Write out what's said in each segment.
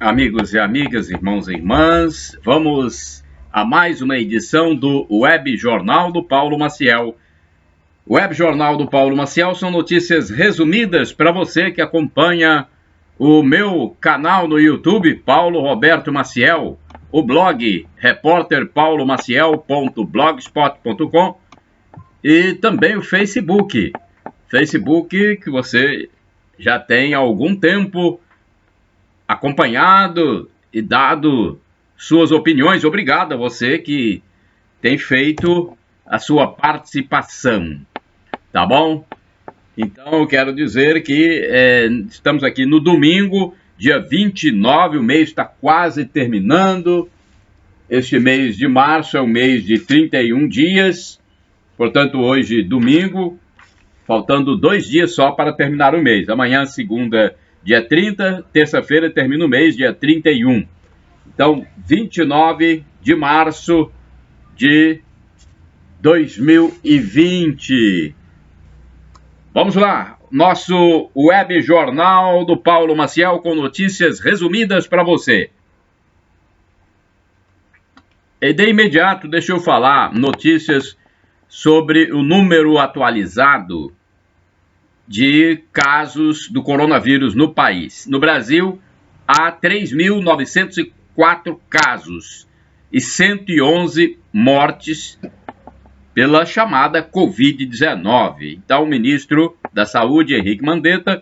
Amigos e amigas, irmãos e irmãs, vamos a mais uma edição do Web Jornal do Paulo Maciel. O Web Jornal do Paulo Maciel são notícias resumidas para você que acompanha o meu canal no YouTube, Paulo Roberto Maciel, o blog repórterpaulomaciel.blogspot.com e também o Facebook que você já tem há algum tempo acompanhado e dado suas opiniões. Obrigado a você que tem feito a sua participação, tá bom? Então eu quero dizer que estamos aqui no domingo, dia 29, o mês está quase terminando. Este mês de março é um mês de 31 dias, portanto hoje domingo, faltando 2 dias só para terminar o mês. Amanhã, segunda, dia 30, terça-feira termina o mês, dia 31. Então, 29 de março de 2020. Vamos lá, nosso Web Jornal do Paulo Maciel com notícias resumidas para você. E de imediato, deixa eu falar notícias sobre o número atualizado de casos do coronavírus no país. No Brasil, há 3.904 casos e 111 mortes pela chamada Covid-19. Então, o ministro da Saúde, Henrique Mandetta,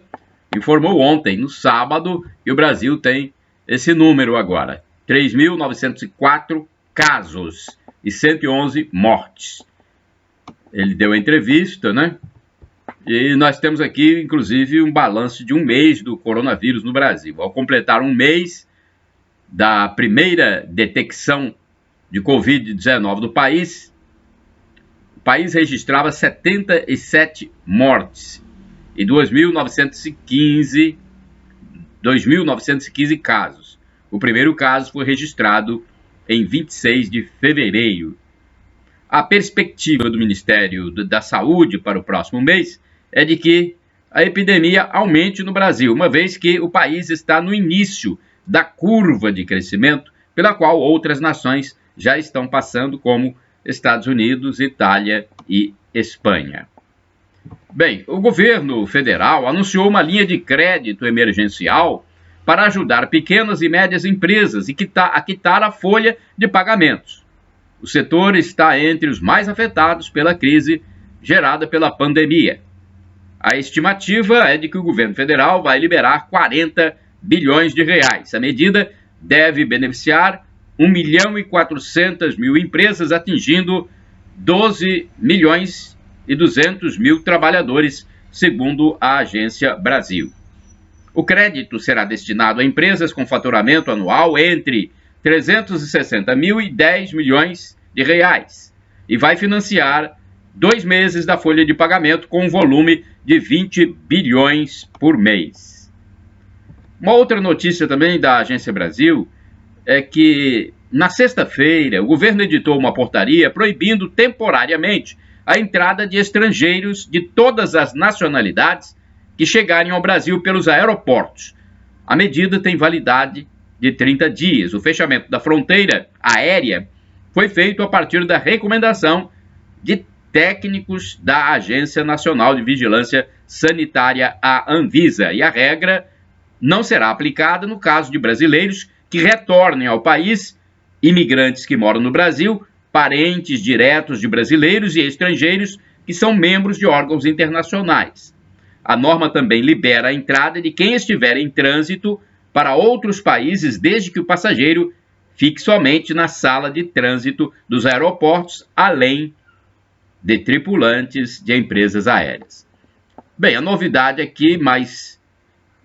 informou ontem, no sábado, que o Brasil tem esse número agora. 3.904 casos e 111 mortes. Ele deu a entrevista, né? E nós temos aqui, inclusive, um balanço de um mês do coronavírus no Brasil. Ao completar um mês da primeira detecção de Covid-19 no país, o país registrava 77 mortes e 2.915 casos. O primeiro caso foi registrado em 26 de fevereiro. A perspectiva do Ministério da Saúde para o próximo mês é de que a epidemia aumente no Brasil, uma vez que o país está no início da curva de crescimento pela qual outras nações já estão passando, como Estados Unidos, Itália e Espanha. Bem, o governo federal anunciou uma linha de crédito emergencial para ajudar pequenas e médias empresas a quitar a folha de pagamentos. O setor está entre os mais afetados pela crise gerada pela pandemia. A estimativa é de que o governo federal vai liberar 40 bilhões de reais. A medida deve beneficiar 1.400.000 empresas, atingindo 12.200.000 trabalhadores, segundo a Agência Brasil. O crédito será destinado a empresas com faturamento anual entre 360 mil e 10 milhões de reais e vai financiar 2 meses da folha de pagamento com um volume de 20 bilhões por mês. Uma outra notícia também da Agência Brasil é que, na sexta-feira, o governo editou uma portaria proibindo temporariamente a entrada de estrangeiros de todas as nacionalidades que chegarem ao Brasil pelos aeroportos. A medida tem validade de 30 dias. O fechamento da fronteira aérea foi feito a partir da recomendação de técnicos da Agência Nacional de Vigilância Sanitária, a Anvisa, e a regra não será aplicada no caso de brasileiros que retornem ao país, imigrantes que moram no Brasil, parentes diretos de brasileiros e estrangeiros que são membros de órgãos internacionais. A norma também libera a entrada de quem estiver em trânsito para outros países, desde que o passageiro fique somente na sala de trânsito dos aeroportos, além de tripulantes de empresas aéreas. Bem, a novidade aqui mais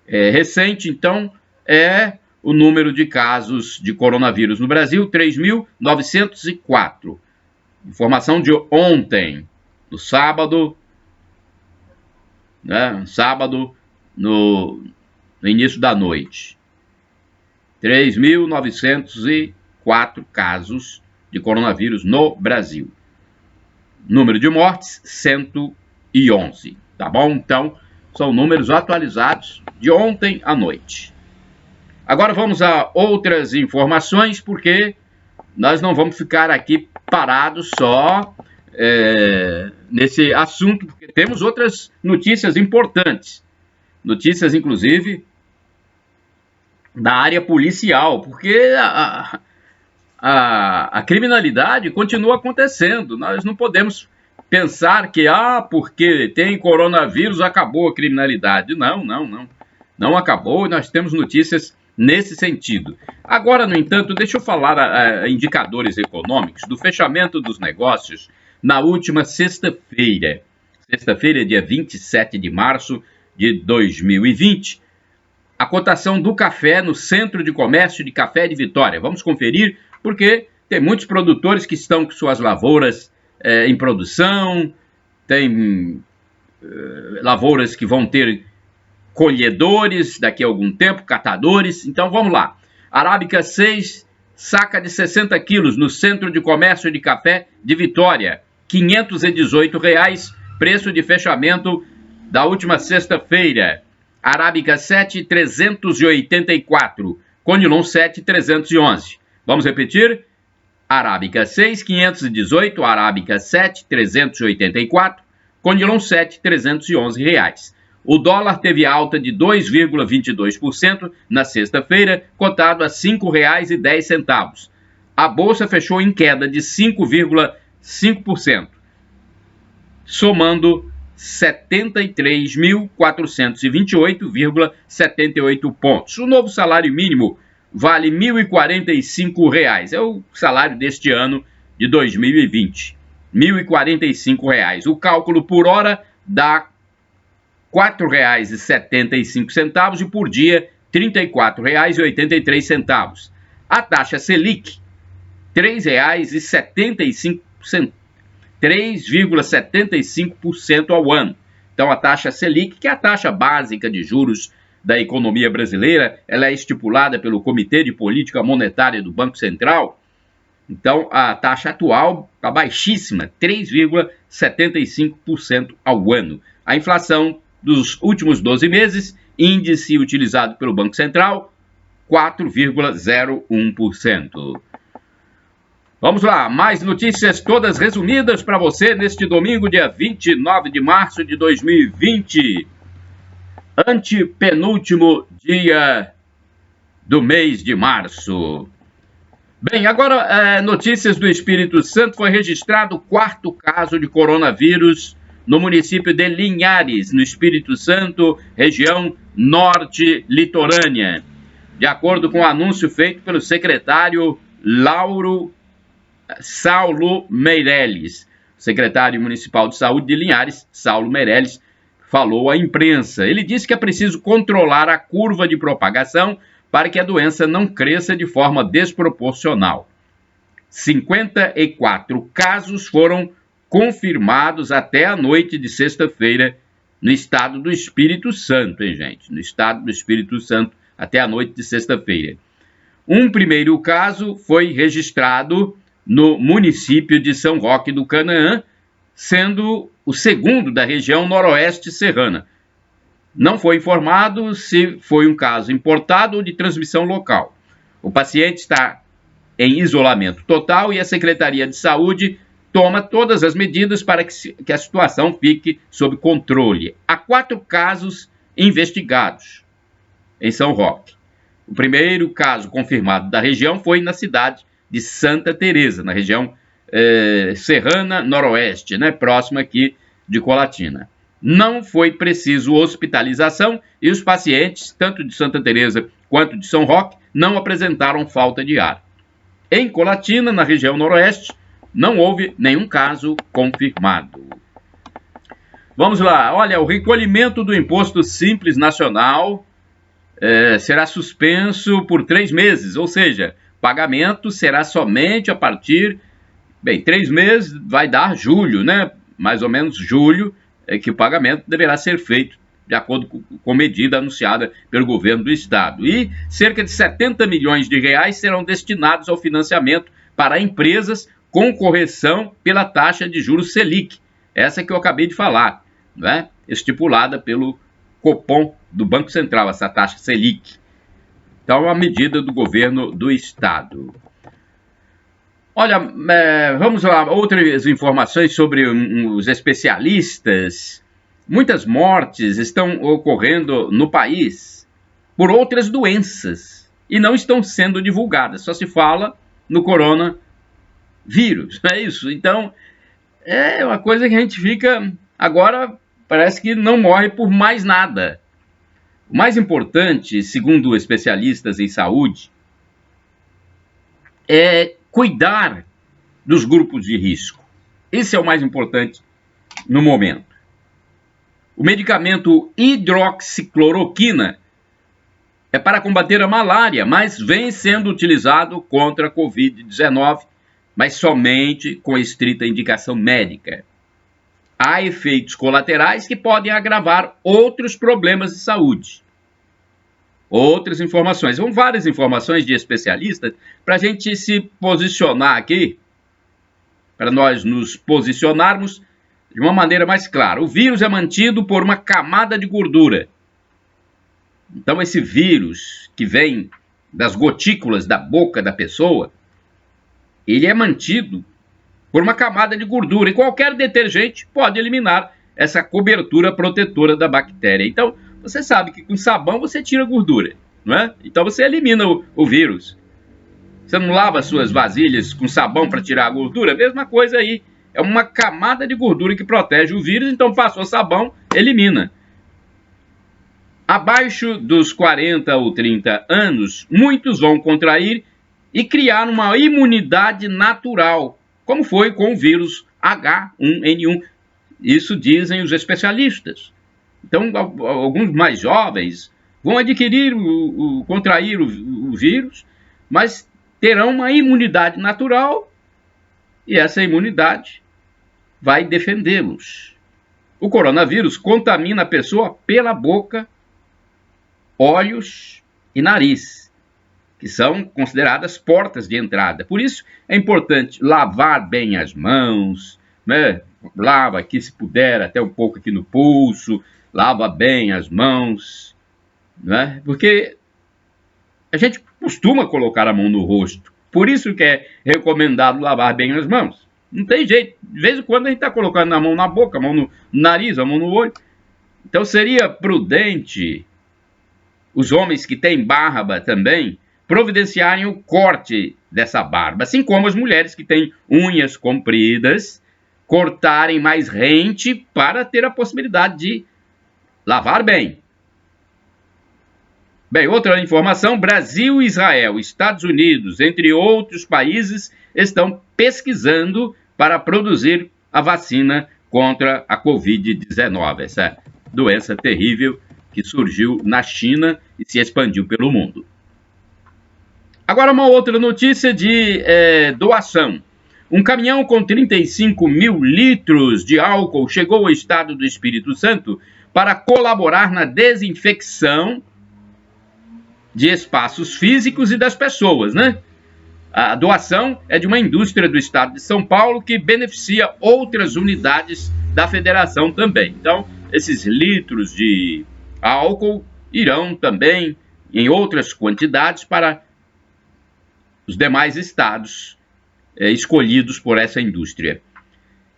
recente, então, é o número de casos de coronavírus no Brasil, 3.904. Informação de ontem, no sábado, no início da noite. 3.904 casos de coronavírus no Brasil. Número de mortes, 111. Tá bom? Então, são números atualizados de ontem à noite. Agora vamos a outras informações, porque nós não vamos ficar aqui parados só nesse assunto, porque temos outras notícias importantes. Notícias, inclusive, da área policial, porque a criminalidade continua acontecendo. Nós não podemos pensar que, porque tem coronavírus, acabou a criminalidade. Não, não, não. Não acabou e nós temos notícias nesse sentido. Agora, no entanto, deixa eu falar indicadores econômicos do fechamento dos negócios na última sexta-feira. Sexta-feira, dia 27 de março de 2020. A cotação do café no Centro de Comércio de Café de Vitória. Vamos conferir, porque tem muitos produtores que estão com suas lavouras em produção, tem lavouras que vão ter colhedores daqui a algum tempo, catadores. Então vamos lá. Arábica 6, saca de 60 quilos no Centro de Comércio de Café de Vitória, R$ 518, preço de fechamento da última sexta-feira. Arábica 7, 384, Conilon 7, 311. Vamos repetir? Arábica 6, 518, Arábica 7, 384, Conilon 7, 311 reais. O dólar teve alta de 2,22% na sexta-feira, cotado a R$ 5,10. A bolsa fechou em queda de 5,5%, somando 73.428,78 pontos. O novo salário mínimo vale R$ 1.045. É o salário deste ano de 2020. R$ 1.045. O cálculo por hora dá R$ 4,75 e por dia R$ 34,83. A taxa Selic, R$ 3,75% ao ano. Então a taxa Selic, que é a taxa básica de juros da economia brasileira, ela é estipulada pelo Comitê de Política Monetária do Banco Central. Então a taxa atual está baixíssima, 3,75% ao ano. A inflação dos últimos 12 meses, índice utilizado pelo Banco Central, 4,01%. Vamos lá, mais notícias todas resumidas para você neste domingo, dia 29 de março de 2020. Antepenúltimo dia do mês de março. Bem, agora notícias do Espírito Santo. Foi registrado o 4º caso de coronavírus no município de Linhares, no Espírito Santo, região norte litorânea. De acordo com o anúncio feito pelo secretário Saulo Meirelles, secretário municipal de saúde de Linhares, Saulo Meirelles, falou à imprensa. Ele disse que é preciso controlar a curva de propagação para que a doença não cresça de forma desproporcional. 54 casos foram confirmados até a noite de sexta-feira no estado do Espírito Santo, hein, gente? No estado do Espírito Santo, até a noite de sexta-feira. Um primeiro caso foi registrado no município de São Roque do Canaã, sendo o segundo da região noroeste serrana. Não foi informado se foi um caso importado ou de transmissão local. O paciente está em isolamento total e a Secretaria de Saúde toma todas as medidas para que a situação fique sob controle. Há 4 casos investigados em São Roque. O primeiro caso confirmado da região foi na cidade de Santa Teresa, na região serrana noroeste, né, próxima aqui de Colatina. Não foi preciso hospitalização e os pacientes, tanto de Santa Teresa quanto de São Roque, não apresentaram falta de ar. Em Colatina, na região noroeste, não houve nenhum caso confirmado. Vamos lá. Olha, o recolhimento do Imposto Simples Nacional será suspenso por 3 meses, ou seja, pagamento será somente a partir... Bem, 3 meses vai dar julho, né? Mais ou menos julho, que o pagamento deverá ser feito de acordo com medida anunciada pelo governo do estado. E cerca de 70 milhões de reais serão destinados ao financiamento para empresas com correção pela taxa de juros Selic, essa que eu acabei de falar, né? Estipulada pelo Copom do Banco Central, essa taxa Selic. Então, a medida do governo do estado. Olha, vamos lá, outras informações sobre os especialistas. Muitas mortes estão ocorrendo no país por outras doenças e não estão sendo divulgadas. Só se fala no coronavírus, é isso. Então, é uma coisa que a gente fica... Agora, parece que não morre por mais nada. O mais importante, segundo especialistas em saúde, é cuidar dos grupos de risco. Esse é o mais importante no momento. O medicamento hidroxicloroquina é para combater a malária, mas vem sendo utilizado contra a Covid-19, mas somente com estrita indicação médica. Há efeitos colaterais que podem agravar outros problemas de saúde. Outras informações, são várias informações de especialistas para a gente se posicionar aqui, para nós nos posicionarmos de uma maneira mais clara. O vírus é mantido por uma camada de gordura. Então, esse vírus que vem das gotículas da boca da pessoa, ele é mantido por uma camada de gordura. E qualquer detergente pode eliminar essa cobertura protetora da bactéria. Então, você sabe que com sabão você tira gordura, não é? Então, você elimina o vírus. Você não lava suas vasilhas com sabão para tirar a gordura? Mesma coisa aí. É uma camada de gordura que protege o vírus, então passou sabão, elimina. Abaixo dos 40 ou 30 anos, muitos vão contrair e criar uma imunidade natural, como foi com o vírus H1N1. Isso dizem os especialistas. Então, alguns mais jovens vão adquirir, contrair o vírus, mas terão uma imunidade natural e essa imunidade vai defendê-los. O coronavírus contamina a pessoa pela boca, olhos e nariz, que são consideradas portas de entrada. Por isso é importante lavar bem as mãos, né? Lava aqui se puder, até um pouco aqui no pulso, lava bem as mãos, né? Porque a gente costuma colocar a mão no rosto, por isso que é recomendado lavar bem as mãos. Não tem jeito, de vez em quando a gente está colocando a mão na boca, a mão no nariz, a mão no olho. Então seria prudente os homens que têm barba também providenciarem o corte dessa barba, assim como as mulheres que têm unhas compridas, cortarem mais rente para ter a possibilidade de lavar bem. Bem, outra informação, Brasil, Israel, Estados Unidos, entre outros países, estão pesquisando para produzir a vacina contra a Covid-19, essa doença terrível que surgiu na China e se expandiu pelo mundo. Agora uma outra notícia de doação. Um caminhão com 35 mil litros de álcool chegou ao estado do Espírito Santo para colaborar na desinfecção de espaços físicos e das pessoas, né? A doação é de uma indústria do estado de São Paulo que beneficia outras unidades da federação também. Então, esses litros de álcool irão também em outras quantidades para os demais estados escolhidos por essa indústria.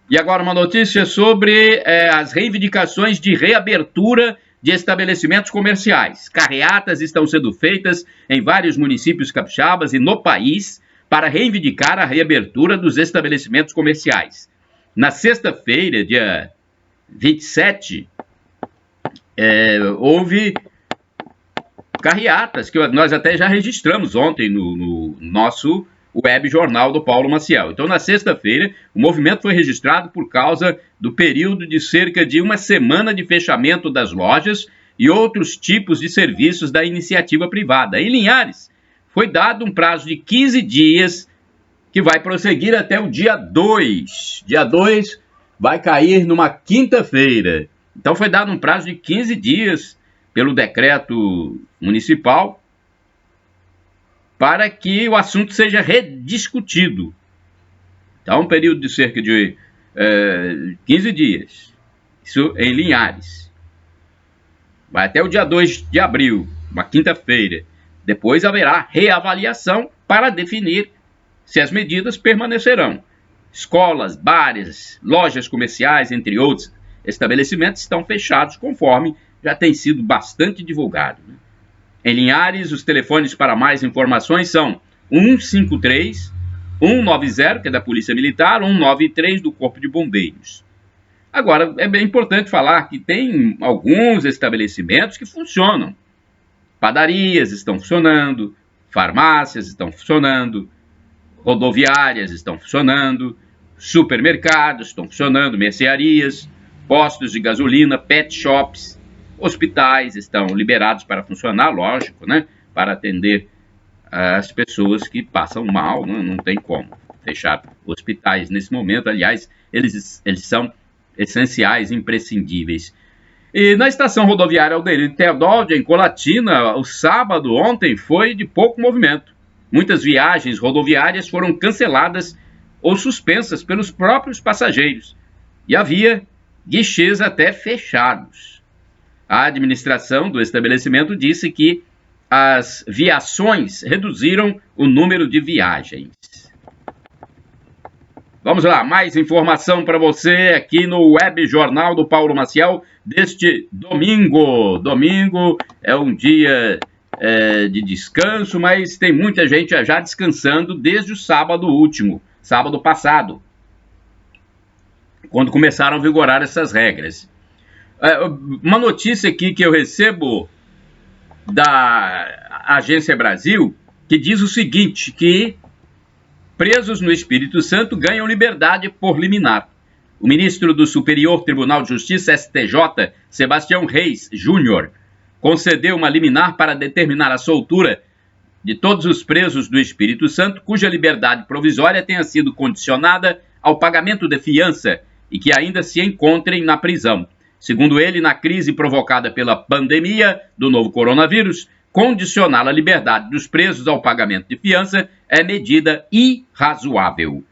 E agora uma notícia sobre as reivindicações de reabertura de estabelecimentos comerciais. Carreatas estão sendo feitas em vários municípios capixabas e no país para reivindicar a reabertura dos estabelecimentos comerciais. Na sexta-feira, dia 27, houve carreatas, que nós até já registramos ontem no nosso web jornal do Paulo Maciel. Então, na sexta-feira, o movimento foi registrado por causa do período de cerca de uma semana de fechamento das lojas e outros tipos de serviços da iniciativa privada. Em Linhares, foi dado um prazo de 15 dias, que vai prosseguir até o dia 2. Dia 2 vai cair numa quinta-feira. Então, foi dado um prazo de 15 dias pelo decreto municipal para que o assunto seja rediscutido. Então, um período de cerca de 15 dias. Isso em Linhares. Vai até o dia 2 de abril, uma quinta-feira. Depois haverá reavaliação para definir se as medidas permanecerão. Escolas, bares, lojas comerciais, entre outros estabelecimentos estão fechados, conforme já tem sido bastante divulgado. Em Linhares, os telefones para mais informações são 153, 190, que é da Polícia Militar, 193 do Corpo de Bombeiros. Agora, é bem importante falar que tem alguns estabelecimentos que funcionam. Padarias estão funcionando, farmácias estão funcionando, rodoviárias estão funcionando, supermercados estão funcionando, mercearias, postos de gasolina, pet shops, hospitais estão liberados para funcionar, lógico, né? Para atender as pessoas que passam mal, né? Não tem como fechar hospitais nesse momento. Aliás, eles são essenciais, imprescindíveis. E na estação rodoviária Alderir Teodoldi, em Colatina, o sábado ontem foi de pouco movimento. Muitas viagens rodoviárias foram canceladas ou suspensas pelos próprios passageiros. E havia guichês até fechados. A administração do estabelecimento disse que as viações reduziram o número de viagens. Vamos lá, mais informação para você aqui no Web Jornal do Paulo Maciel deste domingo. Domingo é um dia de descanso, mas tem muita gente já descansando desde o sábado último, sábado passado, quando começaram a vigorar essas regras. Uma notícia aqui que eu recebo da Agência Brasil, que diz o seguinte, que presos no Espírito Santo ganham liberdade por liminar. O ministro do Superior Tribunal de Justiça, STJ, Sebastião Reis Júnior, concedeu uma liminar para determinar a soltura de todos os presos do Espírito Santo cuja liberdade provisória tenha sido condicionada ao pagamento de fiança e que ainda se encontrem na prisão. Segundo ele, na crise provocada pela pandemia do novo coronavírus, condicionar a liberdade dos presos ao pagamento de fiança é medida irrazoável.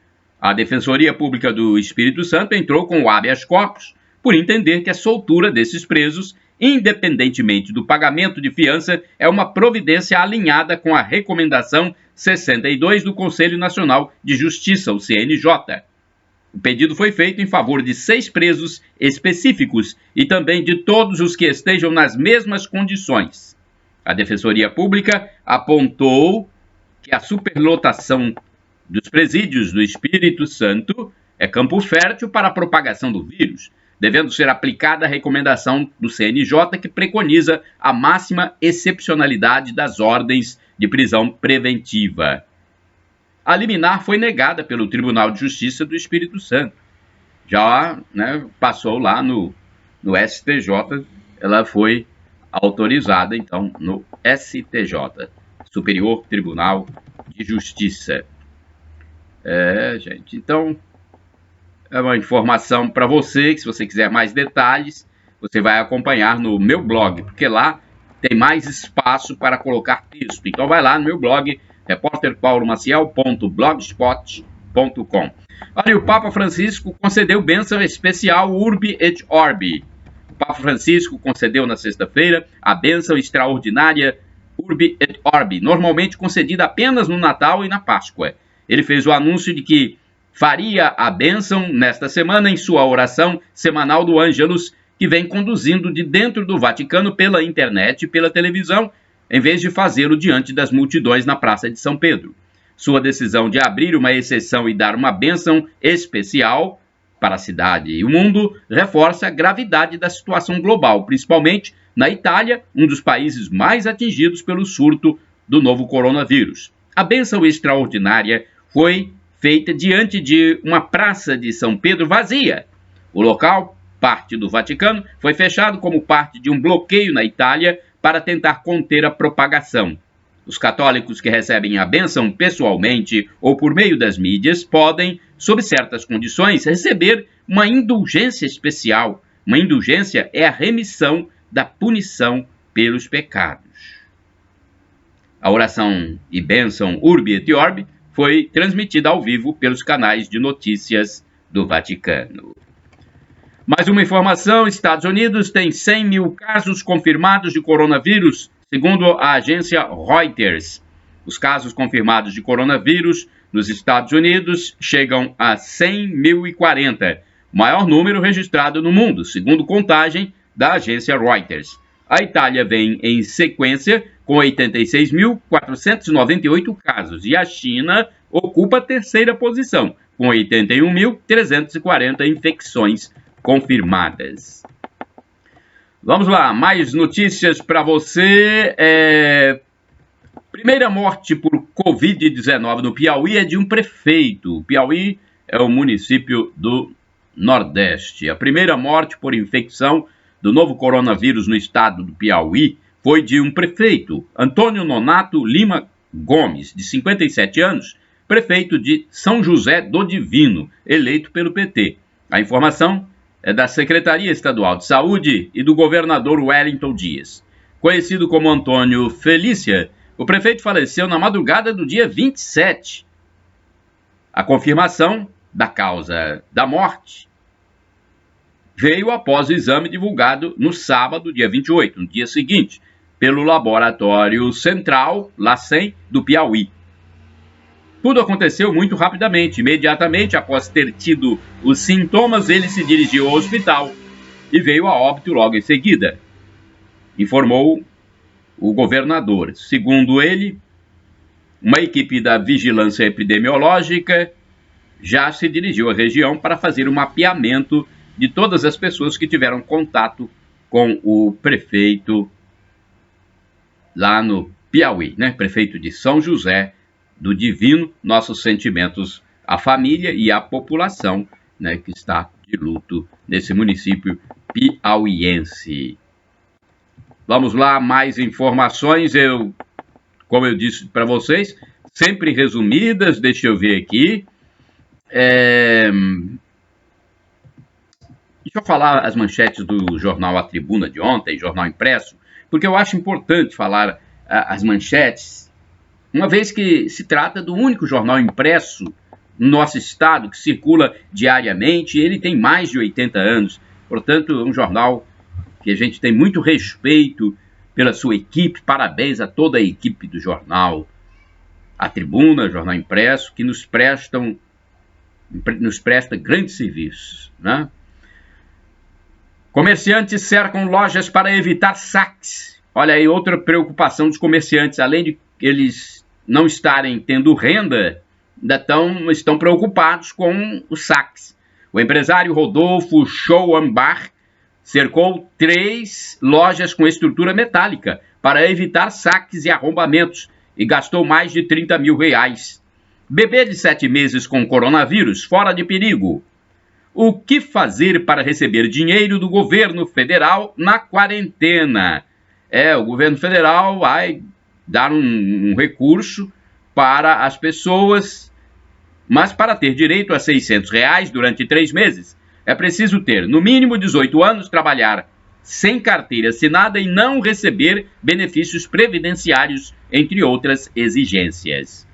A Defensoria Pública do Espírito Santo entrou com o habeas corpus por entender que a soltura desses presos, independentemente do pagamento de fiança, é uma providência alinhada com a Recomendação 62 do Conselho Nacional de Justiça, o CNJ. O pedido foi feito em favor de 6 presos específicos e também de todos os que estejam nas mesmas condições. A Defensoria Pública apontou que a superlotação dos presídios do Espírito Santo é campo fértil para a propagação do vírus, devendo ser aplicada a recomendação do CNJ que preconiza a máxima excepcionalidade das ordens de prisão preventiva. A liminar foi negada pelo Tribunal de Justiça do Espírito Santo. Já passou lá no STJ, ela foi autorizada, então, no STJ, Superior Tribunal de Justiça. Gente, então, é uma informação para você, que se você quiser mais detalhes, você vai acompanhar no meu blog, porque lá tem mais espaço para colocar texto. Então, vai lá no meu blog, repórterpaulomaciel.blogspot.com. Olha, o Papa Francisco concedeu bênção especial Urbi et Orbi. O Papa Francisco concedeu na sexta-feira a bênção extraordinária Urbi et Orbi, normalmente concedida apenas no Natal e na Páscoa. Ele fez o anúncio de que faria a bênção nesta semana em sua oração semanal do Ângelus, que vem conduzindo de dentro do Vaticano pela internet e pela televisão, em vez de fazê-lo diante das multidões na Praça de São Pedro. Sua decisão de abrir uma exceção e dar uma bênção especial para a cidade e o mundo reforça a gravidade da situação global, principalmente na Itália, um dos países mais atingidos pelo surto do novo coronavírus. A bênção extraordinária foi feita diante de uma praça de São Pedro vazia. O local, parte do Vaticano, foi fechado como parte de um bloqueio na Itália para tentar conter a propagação. Os católicos que recebem a bênção pessoalmente ou por meio das mídias podem, sob certas condições, receber uma indulgência especial. Uma indulgência é a remissão da punição pelos pecados. A oração e bênção Urbi et Orbi foi transmitida ao vivo pelos canais de notícias do Vaticano. Mais uma informação: Estados Unidos tem 100 mil casos confirmados de coronavírus, Segundo a agência Reuters, os casos confirmados de coronavírus nos Estados Unidos chegam a 100.040, o maior número registrado no mundo, segundo contagem da agência Reuters. A Itália vem em sequência com 86.498 casos e a China ocupa a terceira posição, com 81.340 infecções confirmadas. Vamos lá, mais notícias para você. Primeira morte por Covid-19 no Piauí é de um prefeito. O Piauí é o município do Nordeste. A primeira morte por infecção do novo coronavírus no estado do Piauí foi de um prefeito, Antônio Nonato Lima Gomes, de 57 anos, prefeito de São José do Divino, eleito pelo PT. A informação é da Secretaria Estadual de Saúde e do governador Wellington Dias. Conhecido como Antônio Felícia, o prefeito faleceu na madrugada do dia 27. A confirmação da causa da morte veio após o exame divulgado no sábado, dia 28, no dia seguinte, pelo Laboratório Central, LACEN, do Piauí. Tudo aconteceu muito rapidamente. Imediatamente após ter tido os sintomas, ele se dirigiu ao hospital e veio a óbito logo em seguida, informou o governador. Segundo ele, uma equipe da Vigilância Epidemiológica já se dirigiu à região para fazer um mapeamento de todas as pessoas que tiveram contato com o prefeito lá no Piauí, né? Prefeito de São José do Divino. Nossos sentimentos à família e à população, né, que está de luto nesse município piauiense. Vamos lá, mais informações. Como eu disse para vocês, sempre resumidas. Deixa eu ver aqui. Deixa eu falar as manchetes do jornal A Tribuna de ontem, jornal impresso, porque eu acho importante falar as manchetes, uma vez que se trata do único jornal impresso no nosso estado que circula diariamente. Ele tem mais de 80 anos, portanto, é um jornal que a gente tem muito respeito pela sua equipe. Parabéns a toda a equipe do jornal A Tribuna, jornal impresso, que nos presta grandes serviços, né? Comerciantes cercam lojas para evitar saques. Olha aí, outra preocupação dos comerciantes, além de eles não estarem tendo renda, ainda estão preocupados com os saques. O empresário Rodolfo Schoenbach cercou 3 lojas com estrutura metálica para evitar saques e arrombamentos e gastou mais de R$30 mil. Bebê de 7 meses com coronavírus fora de perigo. O que fazer para receber dinheiro do governo federal na quarentena? O governo federal vai dar um recurso para as pessoas, mas para ter direito a R$600 durante 3 meses, é preciso ter, no mínimo, 18 anos, trabalhar sem carteira assinada e não receber benefícios previdenciários, entre outras exigências.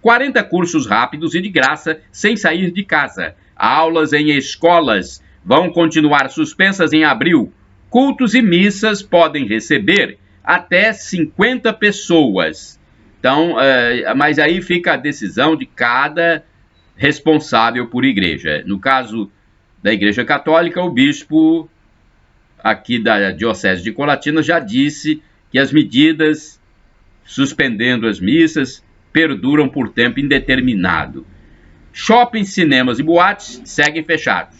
40 cursos rápidos e de graça sem sair de casa. Aulas em escolas vão continuar suspensas em abril. Cultos e missas podem receber até 50 pessoas. Então, mas aí fica a decisão de cada responsável por igreja. No caso da Igreja Católica, o bispo aqui da Diocese de Colatina já disse que as medidas suspendendo as missas perduram por tempo indeterminado. Shoppings, cinemas e boates seguem fechados.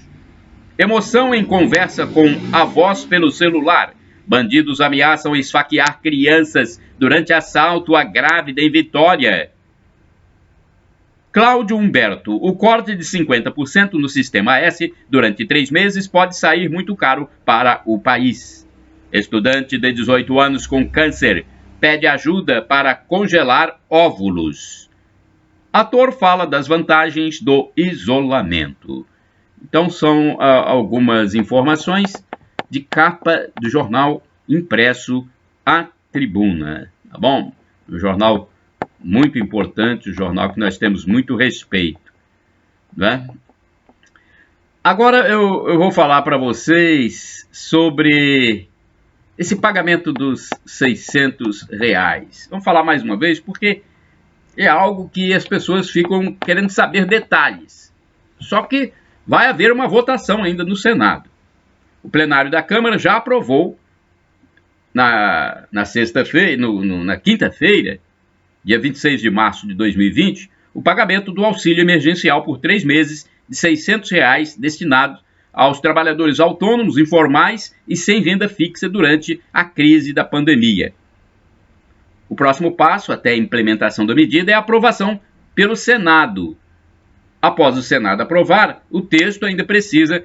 Emoção em conversa com avós pelo celular. Bandidos ameaçam esfaquear crianças durante assalto à grávida em Vitória. Cláudio Humberto, o corte de 50% no Sistema S durante 3 meses pode sair muito caro para o país. Estudante de 18 anos com câncer pede ajuda para congelar óvulos. Ator fala das vantagens do isolamento. Então são algumas informações de capa do jornal impresso A Tribuna, tá bom? Um jornal muito importante, um jornal que nós temos muito respeito, né? Agora eu vou falar para vocês sobre esse pagamento dos R$ 600. Vamos falar mais uma vez, porque é algo que as pessoas ficam querendo saber detalhes. Só que vai haver uma votação ainda no Senado. O plenário da Câmara já aprovou na sexta-feira, na quinta-feira, dia 26 de março de 2020, o pagamento do auxílio emergencial por 3 meses de R$ 600 destinados aos trabalhadores autônomos, informais e sem renda fixa durante a crise da pandemia. O próximo passo, até a implementação da medida, é a aprovação pelo Senado. Após o Senado aprovar, o texto ainda precisa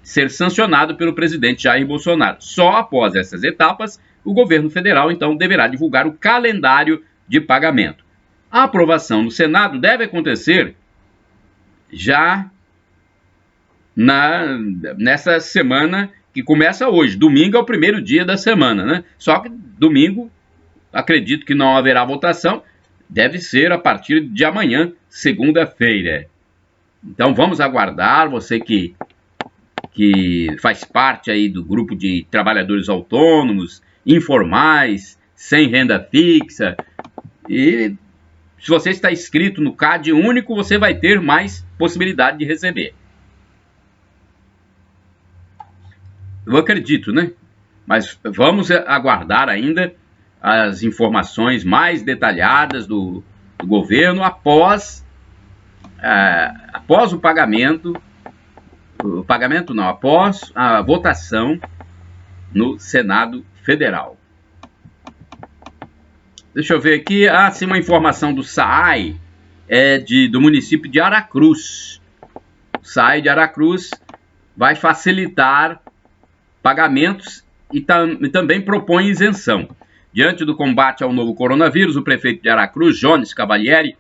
ser sancionado pelo presidente Jair Bolsonaro. Só após essas etapas, o governo federal, então, deverá divulgar o calendário de pagamento. A aprovação no Senado deve acontecer já nessa semana que começa hoje. Domingo é o primeiro dia da semana, né? Só que domingo, acredito que não haverá votação, deve ser a partir de amanhã, segunda-feira. Então vamos aguardar, você que faz parte aí do grupo de trabalhadores autônomos, informais, sem renda fixa, e se você está inscrito no CAD único, você vai ter mais possibilidade de receber. Eu acredito, né? Mas vamos aguardar ainda as informações mais detalhadas do governo após o pagamento. Após a votação no Senado Federal. Deixa eu ver aqui. Sim, uma informação do SAAI, do município de Aracruz. O SAAI de Aracruz vai facilitar pagamentos e também propõe isenção. Diante do combate ao novo coronavírus, o prefeito de Aracruz, Jones Cavalieri,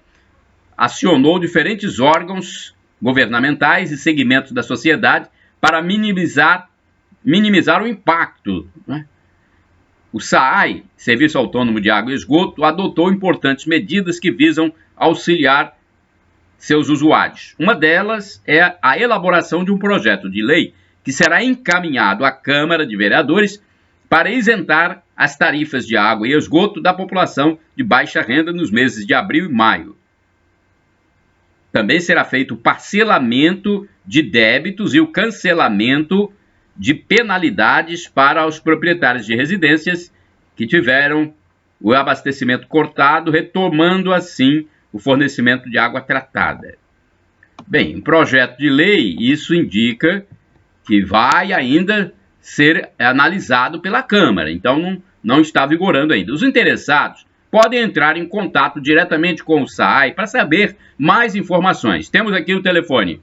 acionou diferentes órgãos governamentais e segmentos da sociedade para minimizar o impacto, né? O SAAI, Serviço Autônomo de Água e Esgoto, adotou importantes medidas que visam auxiliar seus usuários. Uma delas é a elaboração de um projeto de lei que será encaminhado à Câmara de Vereadores para isentar as tarifas de água e esgoto da população de baixa renda nos meses de abril e maio. Também será feito o parcelamento de débitos e o cancelamento de penalidades para os proprietários de residências que tiveram o abastecimento cortado, retomando assim o fornecimento de água tratada. Bem, um projeto de lei, isso indica que vai ainda ser analisado pela Câmara, então não está vigorando ainda. Os interessados podem entrar em contato diretamente com o SAAI para saber mais informações. Temos aqui o telefone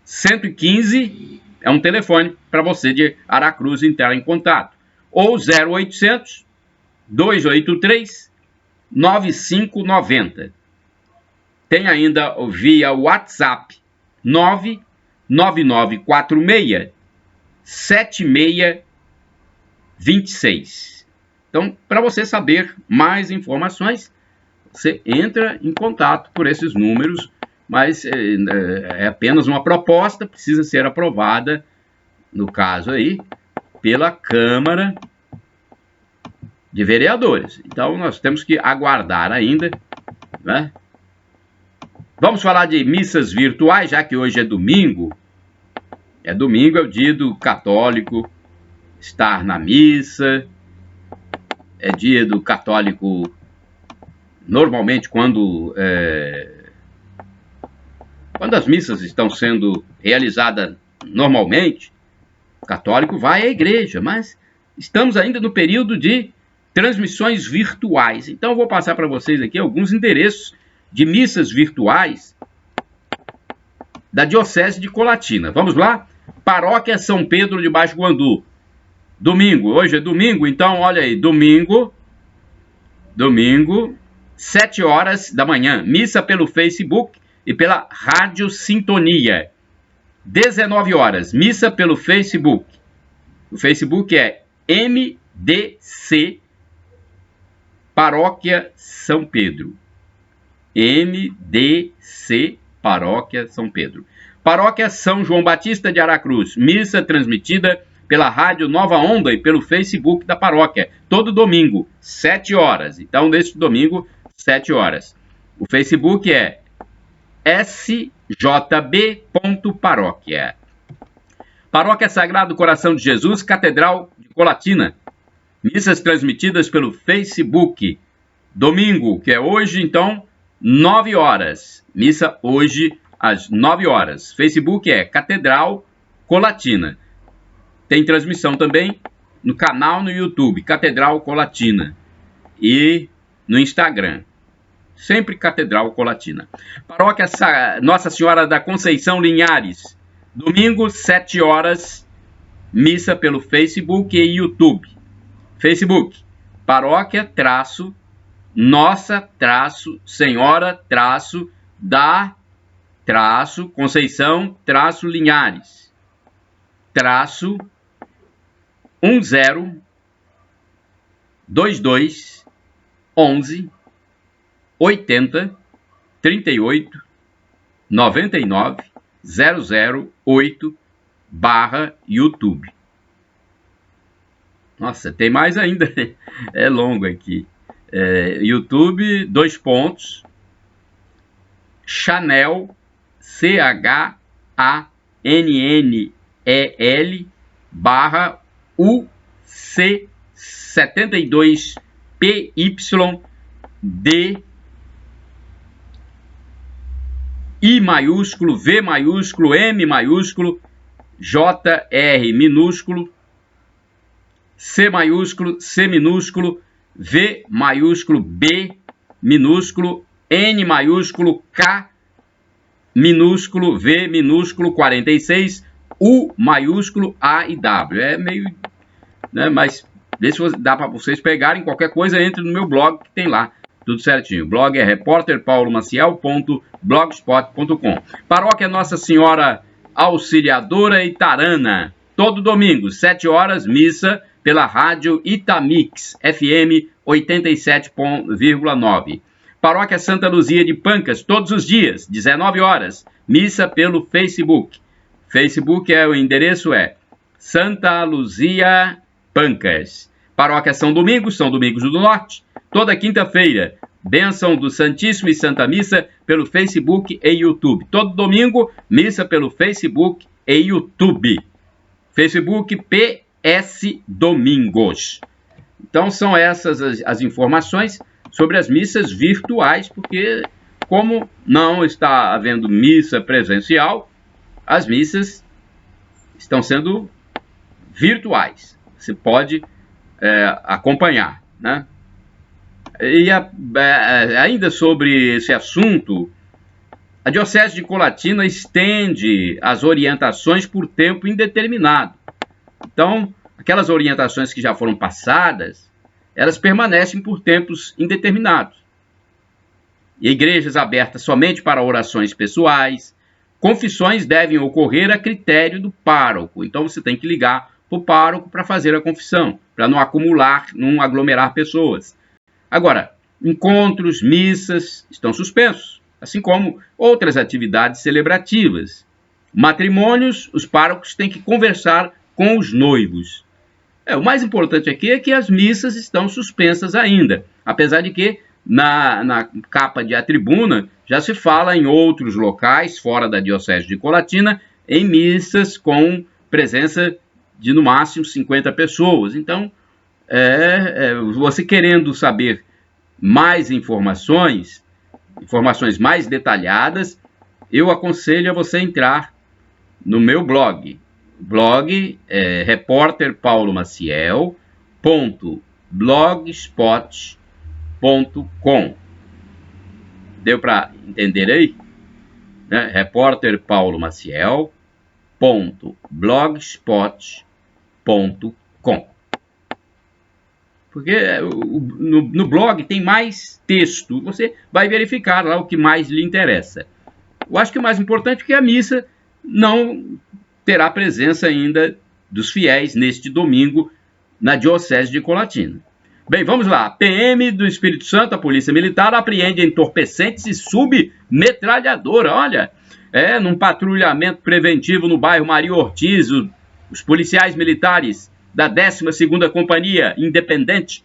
115, é um telefone para você de Aracruz entrar em contato, ou 0800 283 9590. Tem ainda via WhatsApp 99946 7626. Então, para você saber mais informações, você entra em contato por esses números, mas é apenas uma proposta, precisa ser aprovada, no caso aí, pela Câmara de Vereadores. Então, nós temos que aguardar ainda, né? Vamos falar de missas virtuais, já que hoje é domingo. Domingo, é o dia do católico estar na missa. É dia do católico, normalmente, quando as missas estão sendo realizadas normalmente, o católico vai à igreja, mas estamos ainda no período de transmissões virtuais. Então, eu vou passar para vocês aqui alguns endereços de missas virtuais da Diocese de Colatina. Vamos lá? Paróquia São Pedro de Baixo Guandu. Domingo, hoje é domingo, então olha aí, domingo, 7 horas da manhã, missa pelo Facebook e pela Rádio Sintonia. 19 horas, missa pelo Facebook. O Facebook é MDC Paróquia São Pedro. MDC Paróquia São Pedro. Paróquia São João Batista de Aracruz, missa transmitida pela Rádio Nova Onda e pelo Facebook da paróquia, todo domingo, 7 horas. Então, neste domingo, 7 horas. O Facebook é sjb.paróquia. Paróquia Sagrado Coração de Jesus, Catedral de Colatina. Missas transmitidas pelo Facebook. Domingo, que é hoje, então, 9 horas. Missa hoje, às 9 horas. Facebook é Catedral Colatina. Tem transmissão também no canal no YouTube, Catedral Colatina. E no Instagram, sempre Catedral Colatina. Paróquia Nossa Senhora da Conceição Linhares. Domingo, 7 horas. Missa pelo Facebook e YouTube. Facebook, Paróquia Nossa Senhora da Conceição Linhares 1022 11 80 38 99 008 /YouTube. Nossa, tem mais ainda, é longo aqui. YouTube, Chanel, CHANNEL UC72PYD I maiúsculo, V maiúsculo, M maiúsculo, JR minúsculo, C maiúsculo, C minúsculo, V maiúsculo, B minúsculo, N maiúsculo, K minúsculo, V minúsculo, 46, U maiúsculo, A e W. É meio, né, mas deixa se dá para vocês pegarem qualquer coisa, entre no meu blog que tem lá, tudo certinho. O blog é repórterpaulomaciel.blogspot.com. Paróquia Nossa Senhora Auxiliadora Itarana. Todo domingo, 7 horas, missa pela rádio Itamix, FM 87,9. Paróquia Santa Luzia de Pancas, todos os dias, 19 horas, missa pelo Facebook. Facebook o endereço é Santa Luzia Pancas. Paróquia São Domingos do Norte, toda quinta-feira, bênção do Santíssimo e Santa Missa pelo Facebook e YouTube. Todo domingo, missa pelo Facebook e YouTube. Facebook PS Domingos. Então são essas as informações sobre as missas virtuais, porque como não está havendo missa presencial, as missas estão sendo virtuais. Você pode acompanhar, né? E ainda sobre esse assunto, a Diocese de Colatina estende as orientações por tempo indeterminado. Então, aquelas orientações que já foram passadas, elas permanecem por tempos indeterminados. Igrejas abertas somente para orações pessoais, confissões devem ocorrer a critério do pároco. Então, você tem que ligar para o pároco para fazer a confissão, para não aglomerar pessoas. Agora, encontros, missas estão suspensos, assim como outras atividades celebrativas. Matrimônios, os párocos têm que conversar com os noivos. O mais importante aqui é que as missas estão suspensas ainda, apesar de que na capa de A Tribuna já se fala em outros locais, fora da Diocese de Colatina, em missas com presença de no máximo 50 pessoas. Então, você querendo saber mais informações mais detalhadas, eu aconselho a você entrar no meu blog. O blog é repórterpaulomaciel.blogspot.com. Deu para entender aí? repórterpaulomaciel.blogspot.com. Porque no blog tem mais texto, você vai verificar lá o que mais lhe interessa. Eu acho que o mais importante é que a missa não terá presença ainda dos fiéis neste domingo na Diocese de Colatina. Bem, vamos lá. PM do Espírito Santo, a Polícia Militar, apreende entorpecentes e submetralhadora. Olha, num patrulhamento preventivo no bairro Maria Ortiz, Os policiais militares da 12ª Companhia Independente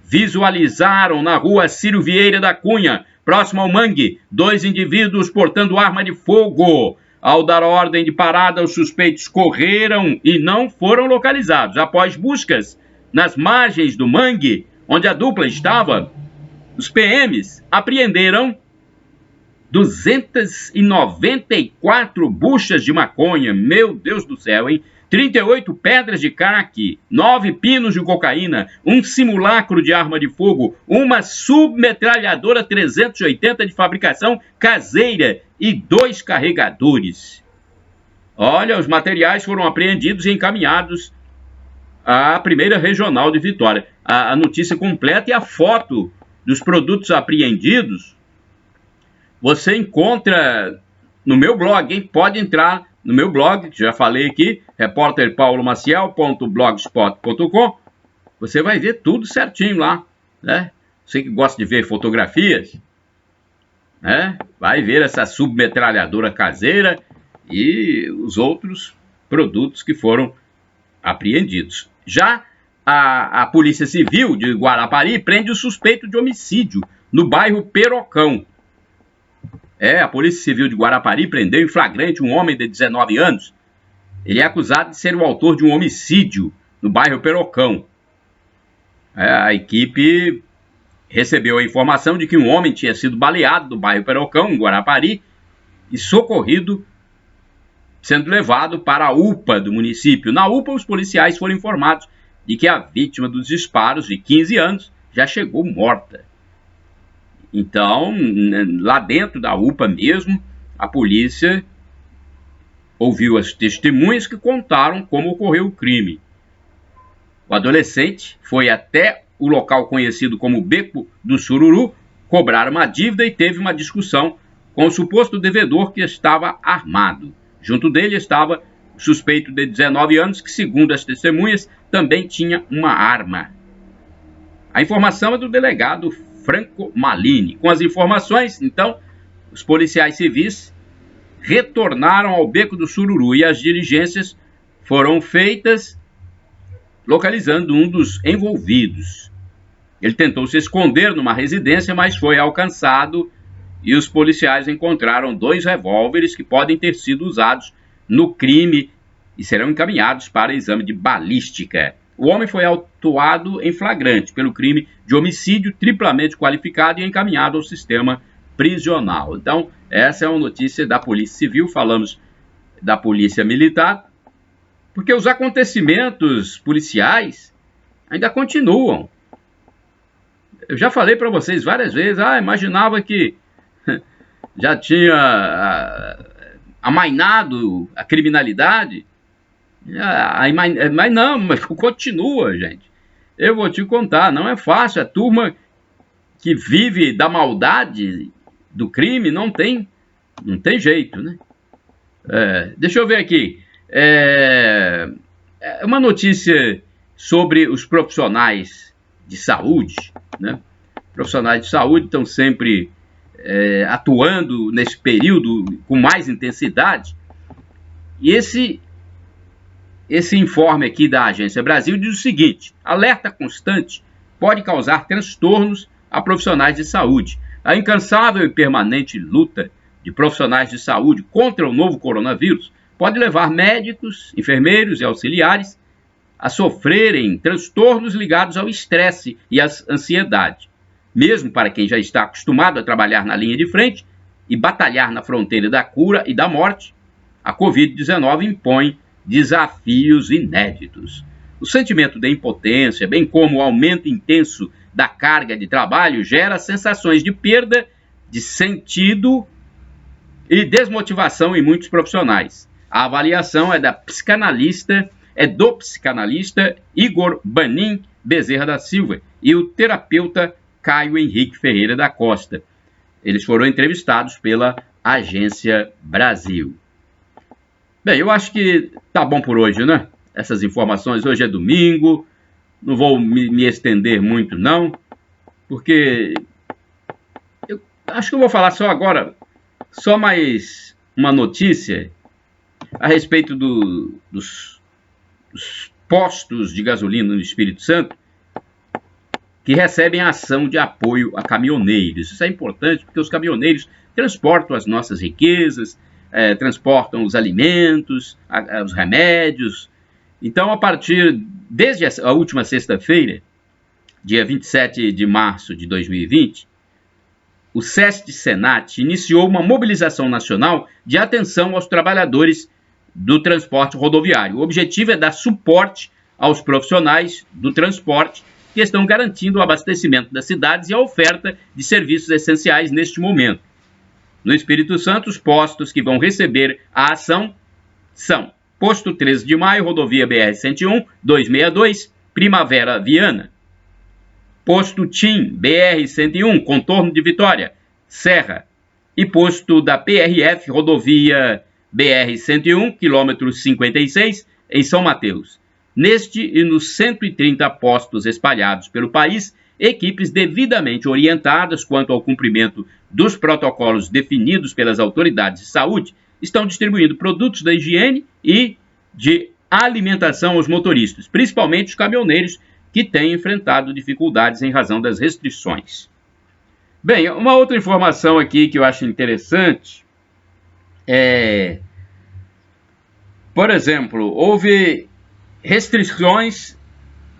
visualizaram na rua Círio Vieira da Cunha, próximo ao Mangue, 2 indivíduos portando arma de fogo. Ao dar ordem de parada, os suspeitos correram e não foram localizados. Após buscas nas margens do Mangue, onde a dupla estava, os PMs apreenderam 294 buchas de maconha, meu Deus do céu, hein? 38 pedras de crack, 9 pinos de cocaína, um simulacro de arma de fogo, uma submetralhadora 380 de fabricação caseira e 2 carregadores. Olha, os materiais foram apreendidos e encaminhados à primeira regional de Vitória. A notícia completa e a foto dos produtos apreendidos você encontra no meu blog, hein? Pode entrar no meu blog, que já falei aqui, repórterpaulomaciel.blogspot.com. Você vai ver tudo certinho lá, né? Você que gosta de ver fotografias, né? Vai ver essa submetralhadora caseira e os outros produtos que foram apreendidos. Já a Polícia Civil de Guarapari prende o suspeito de homicídio no bairro Perocão. A Polícia Civil de Guarapari prendeu em flagrante um homem de 19 anos. Ele é acusado de ser o autor de um homicídio no bairro Perocão. A equipe recebeu a informação de que um homem tinha sido baleado no bairro Perocão, em Guarapari, e socorrido, sendo levado para a UPA do município. Na UPA, os policiais foram informados de que a vítima dos disparos, de 15 anos, já chegou morta. Então, lá dentro da UPA mesmo, a polícia ouviu as testemunhas que contaram como ocorreu o crime. O adolescente foi até o local conhecido como Beco do Sururu, cobrar uma dívida e teve uma discussão com o suposto devedor que estava armado. Junto dele estava o suspeito de 19 anos que, segundo as testemunhas, também tinha uma arma. A informação é do delegado Franco Malini. Com as informações, então, os policiais civis retornaram ao Beco do Sururu e as diligências foram feitas localizando um dos envolvidos. Ele tentou se esconder numa residência, mas foi alcançado e os policiais encontraram 2 revólveres que podem ter sido usados no crime e serão encaminhados para exame de balística. O homem foi autuado em flagrante pelo crime de homicídio triplamente qualificado e encaminhado ao sistema prisional. Então, essa é uma notícia da Polícia Civil. Falamos da Polícia Militar, porque os acontecimentos policiais ainda continuam. Eu já falei para vocês várias vezes, imaginava que já tinha amainado a criminalidade. Mas não, mas continua, gente. Eu vou te contar, não é fácil. A turma que vive da maldade, do crime, não tem jeito, né? Deixa eu ver aqui. Uma notícia sobre os profissionais de saúde, né? Profissionais de saúde estão sempre atuando nesse período com mais intensidade. E esse informe aqui da Agência Brasil diz o seguinte: alerta constante pode causar transtornos a profissionais de saúde. A incansável e permanente luta de profissionais de saúde contra o novo coronavírus pode levar médicos, enfermeiros e auxiliares a sofrerem transtornos ligados ao estresse e à ansiedade. Mesmo para quem já está acostumado a trabalhar na linha de frente e batalhar na fronteira da cura e da morte, a Covid-19 impõe desafios inéditos. O sentimento de impotência, bem como o aumento intenso da carga de trabalho, gera sensações de perda de sentido e desmotivação em muitos profissionais. A avaliação é do psicanalista Igor Banin Bezerra da Silva e o terapeuta Caio Henrique Ferreira da Costa. Eles foram entrevistados pela Agência Brasil. Bem, eu acho que tá bom por hoje, né? Essas informações, hoje é domingo, não vou me estender muito não, porque eu acho que eu vou falar só agora, só mais uma notícia a respeito dos os postos de gasolina no Espírito Santo que recebem a ação de apoio a caminhoneiros. Isso é importante porque os caminhoneiros transportam as nossas riquezas, transportam os alimentos, os remédios. Então, desde a última sexta-feira, dia 27 de março de 2020, o SEST-Senat iniciou uma mobilização nacional de atenção aos trabalhadores do transporte rodoviário. O objetivo é dar suporte aos profissionais do transporte que estão garantindo o abastecimento das cidades e a oferta de serviços essenciais neste momento. No Espírito Santo, os postos que vão receber a ação são Posto 13 de Maio, Rodovia BR-101, 262, Primavera Viana. Posto TIM, BR-101, Contorno de Vitória, Serra. E posto da PRF, Rodovia BR-101, quilômetro 56, em São Mateus. Neste e nos 130 postos espalhados pelo país, equipes devidamente orientadas quanto ao cumprimento dos protocolos definidos pelas autoridades de saúde estão distribuindo produtos da higiene e de alimentação aos motoristas, principalmente os caminhoneiros que têm enfrentado dificuldades em razão das restrições. Bem, uma outra informação aqui que eu acho interessante por exemplo, houve restrições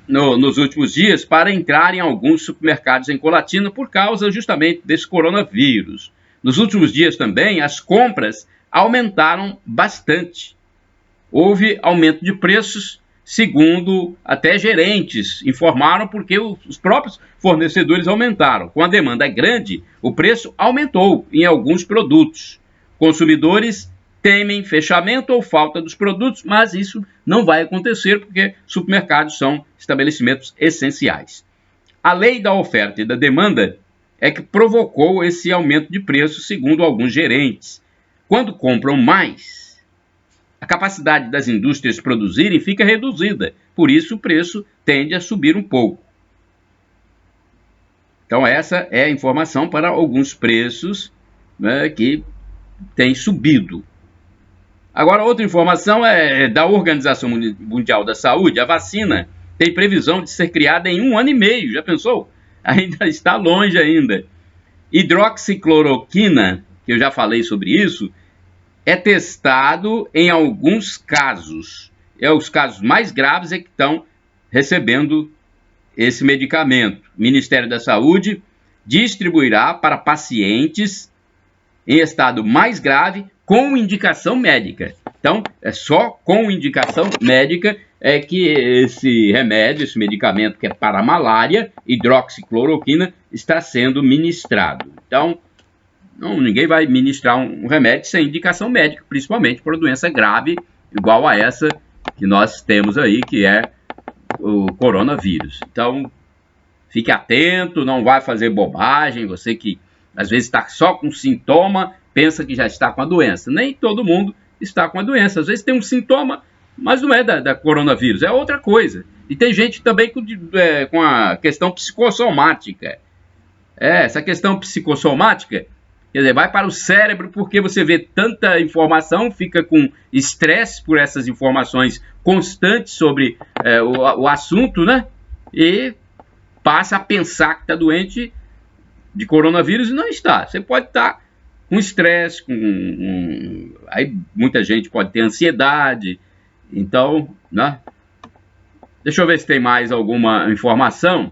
nos últimos dias para entrar em alguns supermercados em Colatina por causa justamente desse coronavírus. Nos últimos dias também as compras aumentaram bastante. Houve aumento de preços, segundo até gerentes informaram, porque os próprios fornecedores aumentaram. Com a demanda grande, o preço aumentou em alguns produtos. Consumidores temem fechamento ou falta dos produtos, mas isso não vai acontecer porque supermercados são estabelecimentos essenciais. A lei da oferta e da demanda é que provocou esse aumento de preço, segundo alguns gerentes. Quando compram mais, a capacidade das indústrias produzirem fica reduzida, por isso o preço tende a subir um pouco. Então essa é a informação para alguns preços, né, que têm subido. Agora, outra informação é da Organização Mundial da Saúde. A vacina tem previsão de ser criada em 1 ano e meio. Já pensou? Ainda está longe ainda. Hidroxicloroquina, que eu já falei sobre isso, é testado em alguns casos. Os casos mais graves é que estão recebendo esse medicamento. O Ministério da Saúde distribuirá para pacientes em estado mais grave com indicação médica. Então, é só com indicação médica é que esse remédio, esse medicamento que é para a malária, hidroxicloroquina, está sendo ministrado. Então, ninguém vai ministrar um remédio sem indicação médica, principalmente para doença grave, igual a essa que nós temos aí, que é o coronavírus. Então, fique atento, não vai fazer bobagem, você que às vezes está só com sintoma, pensa que já está com a doença. Nem todo mundo está com a doença. Às vezes tem um sintoma, mas não é da coronavírus, é outra coisa. E tem gente também com a questão psicossomática. Essa questão psicossomática, quer dizer, vai para o cérebro porque você vê tanta informação, fica com estresse por essas informações constantes sobre o assunto, né? E passa a pensar que está doente de coronavírus e não está. Você pode estar com estresse, aí muita gente pode ter ansiedade. Então, né? Deixa eu ver se tem mais alguma informação.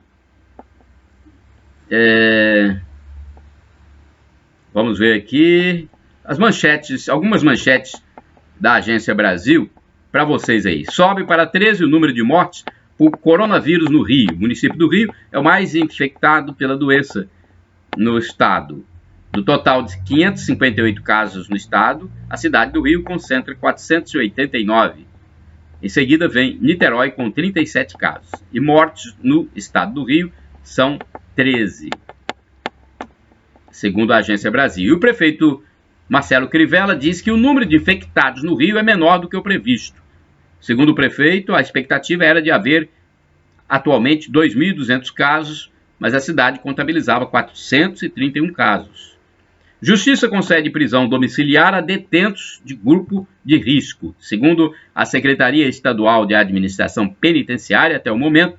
Vamos ver aqui as manchetes, algumas manchetes da Agência Brasil para vocês aí. Sobe para 13 o número de mortes por coronavírus no Rio. O município do Rio é o mais infectado pela doença no estado. Do total de 558 casos no estado, a cidade do Rio concentra 489. Em seguida vem Niterói com 37 casos. E mortes no estado do Rio são 13, segundo a Agência Brasil. E o prefeito Marcelo Crivella diz que o número de infectados no Rio é menor do que o previsto. Segundo o prefeito, a expectativa era de haver atualmente 2.200 casos, mas a cidade contabilizava 431 casos. Justiça concede prisão domiciliar a detentos de grupo de risco. Segundo a Secretaria Estadual de Administração Penitenciária, até o momento,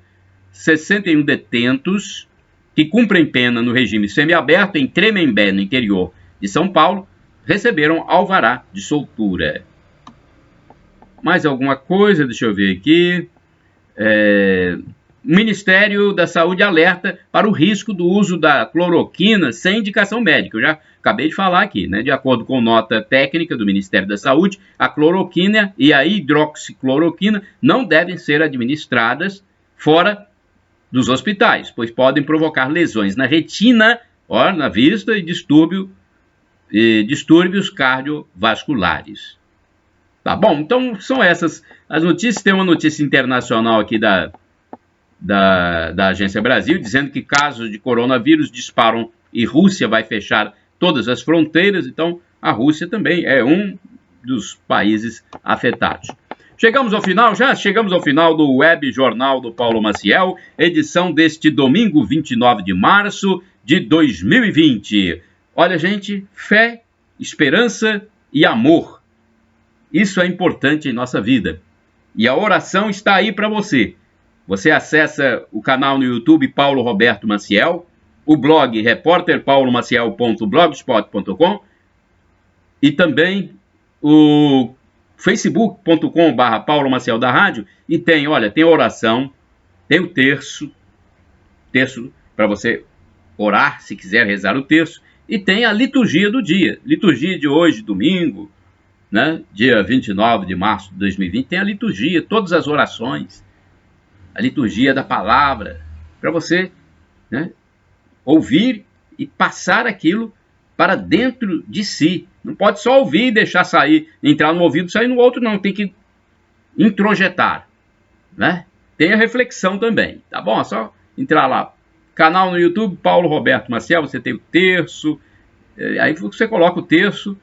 61 detentos que cumprem pena no regime semiaberto em Tremembé, no interior de São Paulo, receberam alvará de soltura. Mais alguma coisa? Deixa eu ver aqui. O Ministério da Saúde alerta para o risco do uso da cloroquina sem indicação médica. Eu já acabei de falar aqui, né? De acordo com nota técnica do Ministério da Saúde, a cloroquina e a hidroxicloroquina não devem ser administradas fora dos hospitais, pois podem provocar lesões na retina, na vista e distúrbios cardiovasculares. Tá bom? Então são essas as notícias. Tem uma notícia internacional aqui da Agência Brasil, dizendo que casos de coronavírus disparam e Rússia vai fechar todas as fronteiras. Então, a Rússia também é um dos países afetados. Chegamos ao final do Web Jornal do Paulo Maciel, edição deste domingo, 29 de março de 2020. Olha, gente, fé, esperança e amor. Isso é importante em nossa vida. E a oração está aí para você. Você acessa o canal no YouTube Paulo Roberto Maciel, o blog repórterpaulomaciel.blogspot.com e também o facebook.com/Paulo Maciel da Rádio. E tem oração, tem o terço para você orar, se quiser rezar o terço, e tem a liturgia do dia. Liturgia de hoje, domingo, né? Dia 29 de março de 2020, tem a liturgia, todas as orações. A liturgia da palavra, para você, né, ouvir e passar aquilo para dentro de si. Não pode só ouvir e deixar sair, entrar no ouvido e sair no outro, não. Tem que introjetar, né? Tem a reflexão também, tá bom? É só entrar lá. Canal no YouTube, Paulo Roberto Maciel, você tem o terço, aí você coloca o terço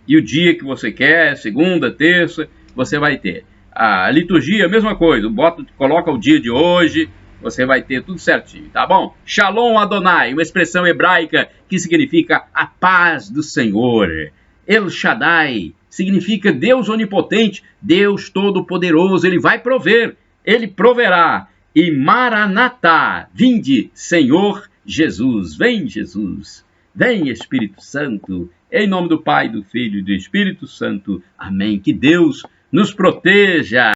e o dia que você quer, segunda, terça, você vai ter. A liturgia, a mesma coisa, coloca o dia de hoje, você vai ter tudo certinho, tá bom? Shalom Adonai, uma expressão hebraica que significa a paz do Senhor. El Shaddai significa Deus onipotente, Deus todo-poderoso, Ele vai prover, Ele proverá. E Maranatá, vinde, Senhor Jesus, vem Jesus, vem Espírito Santo, em nome do Pai, do Filho e do Espírito Santo, amém. Que Deus nos proteja.